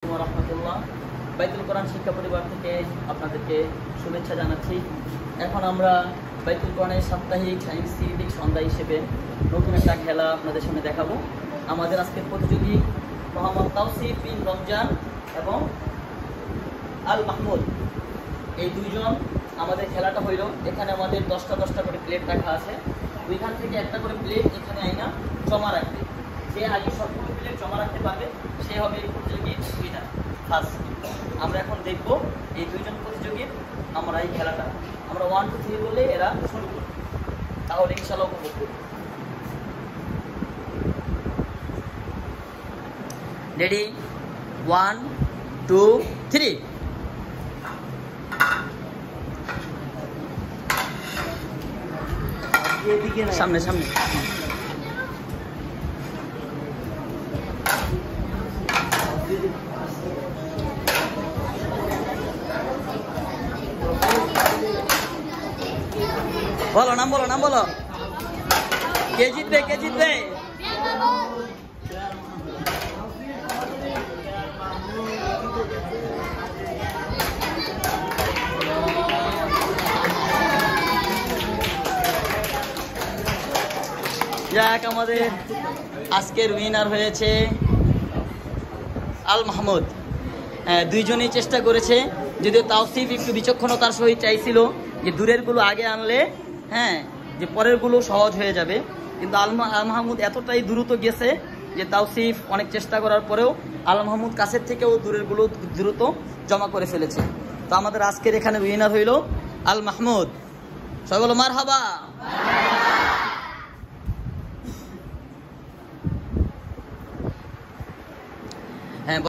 রহমতুল্লাহ বাইতুল কোরআন শিক্ষা পরিবার থেকে আপনাদেরকে শুভেচ্ছা জানাচ্ছি। এখন আমরা বাইতুল কোরআনের সাপ্তাহিক সাংস্কৃতিক সন্ধ্যা হিসেবে নতুন একটা খেলা আপনাদের সামনে দেখাবো। আমাদের আজকের প্রতিযোগী মোহাম্মদ তাওসিফ বিন রমজান এবং আল মাহমুদ, এই দুইজন। আমাদের খেলাটা হইল, এখানে আমাদের 10টা করে প্লেট রাখা আছে। ওইখান থেকে একটা করে প্লেট এখানে আইনা জমা রাখবে। যে আগে সবগুলো প্লেট জমা রাখতে পারবে সে হবে এই প্রতিযোগীর উইনার ফার্স্ট। আমরা এখন দেখব এই দুইজন প্রতিযোগীর আমরা এই খেলাটা আমরা 1 2 3 বলে এরা শুরু করব, তাহলে ইনশাআল্লাহ উপভোগ করব। রেডি 1 2 3। সামনে সামনে বলো, নাম বলো, নাম বলো। কে জিতবে, কে জিতবে? যাক, আমাদের আজকের উইনার হয়েছে আল মাহমুদ। দুইজনেই চেষ্টা করেছে, যদিও তাওসিফ একটু বিচক্ষণতার সহিত চাইছিল যে দূরেরগুলো আগে আনলে যে পরেরগুলো সহজ হয়ে যাবে, কিন্তু আল মাহমুদ এতটাই দ্রুত গেছে যে তাওসিফ অনেক চেষ্টা করার পরেও আল মাহমুদ কাছের থেকেও দূরেরগুলো দ্রুত জমা করে ফেলেছে। তো আমাদের আজকের এখানে উইনার হইল আল মাহমুদ। সবাই বলো মারহাবা।